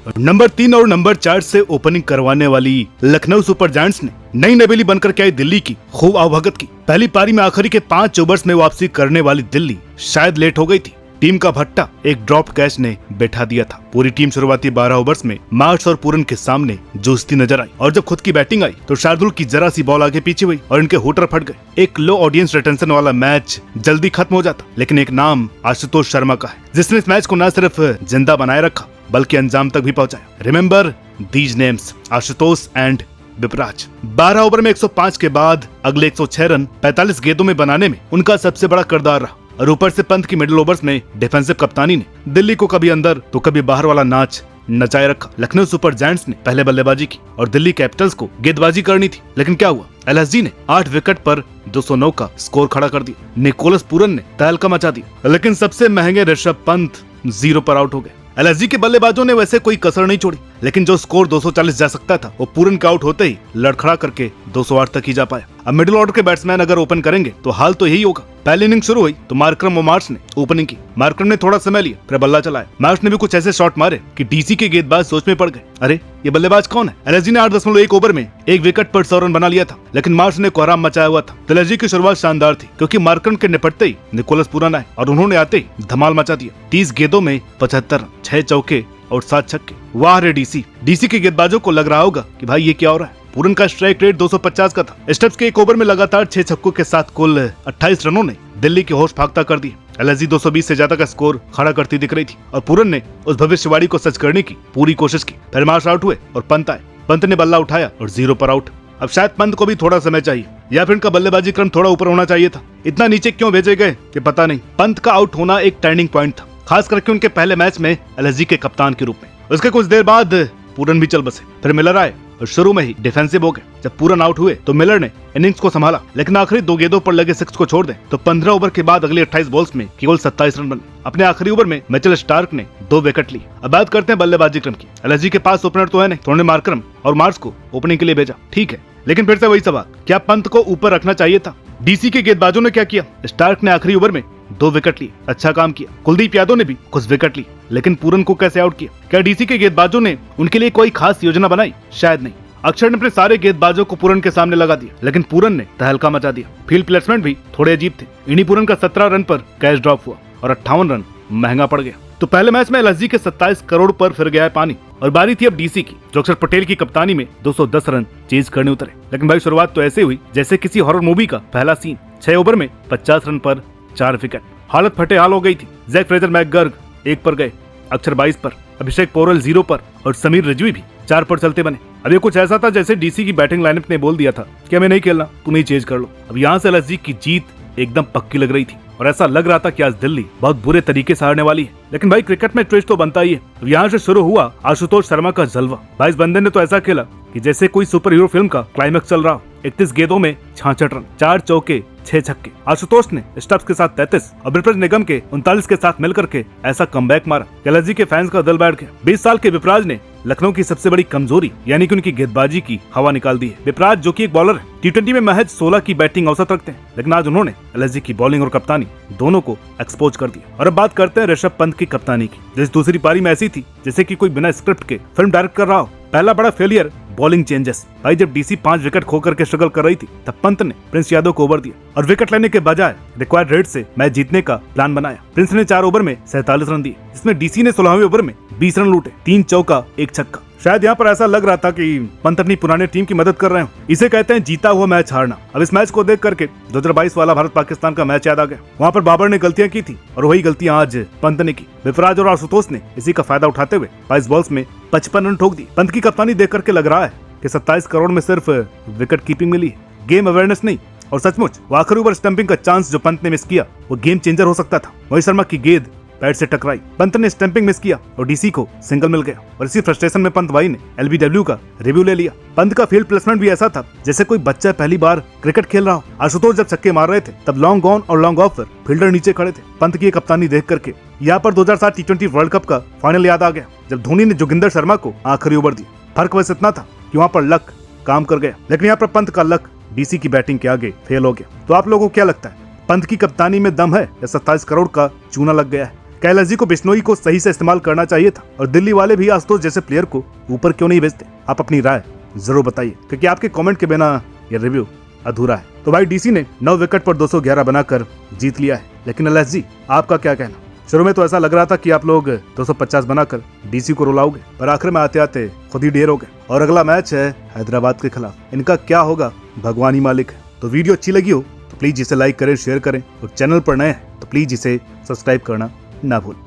Number 3 और number 4 से opening करवाने वाली लखनऊ सुपर जायंट्स ने नई नवेली बनकर के आई दिल्ली की खूब आवभगत की। पहली पारी में आखिरी के 5 ओवर्स में वापसी करने वाली दिल्ली शायद लेट हो गई थी। टीम का भट्टा एक ड्रॉप कैच ने बैठा दिया था। पूरी टीम शुरुआती 12 ओवर्स में मार्श और पूरन के सामने जूझती नजर आई और जब खुद की बैटिंग आई तो शार्दुल की जरा सी बॉल आगे पीछे हुई और इनके हुटर फट गए। एक लो ऑडियंस रिटेंशन वाला मैच जल्दी खत्म हो जाता, लेकिन एक नाम आशुतोष शर्मा का है जिसने इस मैच को न सिर्फ जिंदा बनाए रखा बल्कि अंजाम तक भी पहुंचाया। Remember these names, Ashutosh and Vipraj. 12 over में 105 के बाद अगले 106 रन 45 गेंदों में बनाने में उनका सबसे बड़ा किरदार रहा और ऊपर से पंत की मिडिल ओवर्स में डिफेंसिव कप्तानी ने दिल्ली को कभी अंदर तो कभी बाहर वाला नाच नचाए रखा। लखनऊ सुपर जायंट्स ने पहले बल्लेबाजी की और दिल्ली कैपिटल्स को गेंदबाजी करनी थी, लेकिन क्या हुआ, एलएसजी ने 8 विकेट पर 209 का स्कोर खड़ा कर दिया। निकोलस पूरन ने तहलका मचा दिया, लेकिन सबसे महंगे ऋषभ पंत 0 पर आउट हो गए। एलएसजी के बल्लेबाजों ने वैसे कोई कसर नहीं छोड़ी, लेकिन जो स्कोर 240 जा सकता था वो पूरन के आउट होते ही लड़खड़ा करके 208 तक ही जा पाया। अब मिडिल ऑर्डर के बैट्समैन अगर ओपन करेंगे तो हाल तो यही होगा। पहली इनिंग शुरू हुई तो मार्करम और मार्श ने ओपनिंग की। मार्करम ने थोड़ा समय लिया, फिर बल्ला चलाया। मार्श ने भी कुछ ऐसे शॉट मारे कि डीसी के गेंदबाज सोच में पड़ गए, अरे ये बल्लेबाज कौन है। एलएसजी ने 8.1 ओवर में 1 विकेट पर 100 रन बना लिया था, लेकिन मार्श ने कोहराम मचाया हुआ था। एलएसजी की शुरुआत शानदार थी क्योंकि मार्करम के निपटते ही निकोलस पूरन आए और उन्होंने आते ही धमाल मचा दिया। 30 गेंदों में 75 रन, 6 चौके और 7 छक्के। वाह रे डीसी के गेंदबाजों को लग रहा होगा कि भाई ये क्या हो रहा है। पूरन का स्ट्राइक रेट 250 का था। स्टेप्स के 1 ओवर में लगातार 6 छक्कों के साथ कुल 28 रनों ने दिल्ली के होश फाख्ता कर दिए। एलएसजी 220 से ज्यादा का स्कोर खड़ा करती दिख रही थी और पूरन ने उस भविष्यवाणी को सच करने की पूरी कोशिश की। फिर मार्श आउट हुए और पंत आए। पंत ने बल्ला उठाया और 0 पर आउट। अब शायद पंत को भी थोड़ा समय चाहिए या फिर इनका बल्लेबाजी क्रम थोड़ा ऊपर होना चाहिए था। इतना नीचे क्यों भेजे गए ये पता नहीं। पंत का आउट होना एक टर्निंग पॉइंट था, खास करके उनके पहले मैच में एलएसजी के कप्तान के रूप में। उसके कुछ देर बाद पूरन भी चल बसे। फिर मिलर आए और शुरू में ही डिफेंसिव हो गए। जब पूरन आउट हुए तो मिलर ने इनिंग्स को संभाला, लेकिन आखिरी 2 गेंदों पर लगे 6 को छोड़ दें तो 15 ओवर के बाद अगले 28 बॉल्स में केवल 27 रन बने। अपने आखिरी ओवर में मिचेल स्टार्क ने 2 विकेट लिए। अब बात करते हैं बल्लेबाजी क्रम की। एलएसजी के पास ओपनर तो है नहीं, तो उन्होंने मार्करम और मार्श को ओपनिंग के लिए भेजा, ठीक है, लेकिन फिर से वही सवाल, क्या पंत को ऊपर रखना चाहिए था। डीसी के गेंदबाजों ने क्या किया, स्टार्क ने आखिरी ओवर में 2 विकेट लिए, अच्छा काम किया। कुलदीप यादव ने भी कुछ विकेट लिए, लेकिन पूरन को कैसे आउट किया। क्या डीसी के गेंदबाजों ने उनके लिए कोई खास योजना बनाई, शायद नहीं। अक्षर ने अपने सारे गेंदबाजों को पूरन के सामने लगा दिया, लेकिन पूरन ने तहलका मचा दिया। फील्ड प्लेसमेंट भी थोड़े अजीब थे। इन्हीं पूरन का 17 रन पर कैच ड्रॉप हुआ और 58 रन महंगा पड़ गया। तो पहले मैच में एलएसजी के 27 करोड़ पर फिर गया है पानी और बारी थी अब डीसी की, जो अक्षर पटेल की कप्तानी में 210 रन चेज करने उतरे। लेकिन भाई शुरुआत तो ऐसे हुई जैसे किसी हॉरर मूवी का पहला सीन। 6 ओवर में 50 रन पर 4 विकेट। हालत फटे हाल हो गई थी। जैक फ्रेजर मैकगर्ग 1 पर गए, अक्षर 22 पर, अभिषेक पोरल 0 पर और समीर रिजवी भी 4 पर चलते बने। अब ये कुछ ऐसा था जैसे डीसी की बैटिंग लाइनअप ने बोल दिया था कि हमें नहीं खेलना, तुम ही चेंज कर लो। अब यहाँ से एलएसजी की जीत एकदम पक्की लग रही थी और ऐसा लग रहा था कि आज दिल्ली बहुत बुरे तरीके से हारने वाली है। लेकिन भाई क्रिकेट में ट्विस्ट तो बनता ही है। अब यहाँ से शुरू हुआ आशुतोष शर्मा का जलवा। भाई इस बंदे ने तो ऐसा खेला कि जैसे कोई सुपर हीरो फिल्म का क्लाइमैक्स चल रहा हो। 31 गेंदों में 66 रन, 4 चौके, 6 छक्के। आशुतोष ने स्टब्स के साथ 33 और ब्रिजभूषण निगम के 39 के साथ मिलकर के ऐसा कमबैक मारा, एलएसजी के फैंस का दिल बैठ गया। 20 साल के विपराज ने लखनऊ की सबसे बड़ी कमजोरी यानी कि उनकी गेंदबाजी की हवा निकाल दी है। विपराज जो कि एक बॉलर है, टी20 में महज 16 की बैटिंग औसत रखते हैं, लेकिन आज उन्होंने एलएसजी की बॉलिंग और कप्तानी दोनों को एक्सपोज कर दिया। और अब बात करते हैं ऋषभ पंत की कप्तानी की। जैसे दूसरी पारी में ऐसी थी जैसे कि कोई बिना स्क्रिप्ट के फिल्म डायरेक्ट कर रहा हो। पहला बड़ा फेलियर बॉलिंग चेंजेस। भाई जब डीसी 5 विकेट खोकर के स्ट्रगल कर रही थी तब पंत ने प्रिंस यादव को ओवर दिया और विकेट लेने के बजाय रिक्वायर्ड रेट से मैच जीतने का प्लान बनाया। प्रिंस ने 4 ओवर में 47 रन दिए, जिसमें डीसी ने 16वें ओवर में 20 रन लूटे, 3 चौका 1 छक्का। शायद यहाँ पर ऐसा लग रहा था कि पंत अपनी पुरानी टीम की मदद कर रहे हो। इसे कहते हैं जीता हुआ मैच हारना। अब इस मैच को देख करके 2022 वाला भारत पाकिस्तान का मैच याद आ गया। वहाँ पर बाबर ने गलतियां की थी और वही गलतियां आज पंत ने की। विपराज और आशुतोष ने इसी का फायदा उठाते हुए 22 बॉल्स में 55 रन ठोक दी। पंत की कप्तानी देख करके लग रहा है कि 27 करोड़ में सिर्फ विकेट कीपिंग मिली, गेम अवेयरनेस नहीं। और सचमुच वो आखिरी ओवर स्टंपिंग का चांस जो पंत ने मिस किया वो गेम चेंजर हो सकता था। मोहित शर्मा की गेंद पैड से टकराई, पंत ने स्टंपिंग मिस किया और डीसी को सिंगल मिल गया। और इसी फ्रस्ट्रेशन में पंत भाई ने एलबीडब्ल्यू का रिव्यू ले लिया। पंत का फील्ड प्लेसमेंट भी ऐसा था जैसे कोई बच्चा पहली बार क्रिकेट खेल रहा हो। आशुतोष जब छक्के मार रहे थे तब लॉन्ग ऑन और लॉन्ग ऑफ पर फील्डर नीचे खड़े थे। पंत की कप्तानी देख करके यहाँ पर 2007 टी20 वर्ल्ड कप का फाइनल याद आ गया, जब धोनी ने जोगिंदर शर्मा को आखिरी ओवर दिया। फर्क बस इतना था कि वहाँ पर लक काम कर गया, लेकिन यहाँ पर पंत का लक डीसी की बैटिंग के आगे फेल हो गया। तो आप लोगों को क्या लगता है, पंत की कप्तानी में दम है या 27 करोड़ का चूना लग गया है? क्या एलएसजी को बिश्नोई को सही से इस्तेमाल करना चाहिए था और दिल्ली वाले भी आशुतोष जैसे प्लेयर को ऊपर क्यों नहीं भेजते? आप अपनी राय जरूर बताइए, क्योंकि आपके कमेंट के बिना ये रिव्यू अधूरा है। तो भाई डीसी ने 9 विकेट पर 211 बनाकर जीत लिया है, लेकिन एलएसजी आपका क्या कहना? शुरू में तो ऐसा लग रहा था कि आप लोग 250 बनाकर डीसी को रुलाओगे, पर आखिर में आते आते खुद ही ढेर हो गए। और अगला मैच है हैदराबाद के खिलाफ, इनका क्या होगा भगवान ही मालिक है। तो वीडियो अच्छी लगी हो तो प्लीज इसे लाइक करें, शेयर करें, और चैनल पर नए हैं तो प्लीज इसे सब्सक्राइब करना ना भूलें।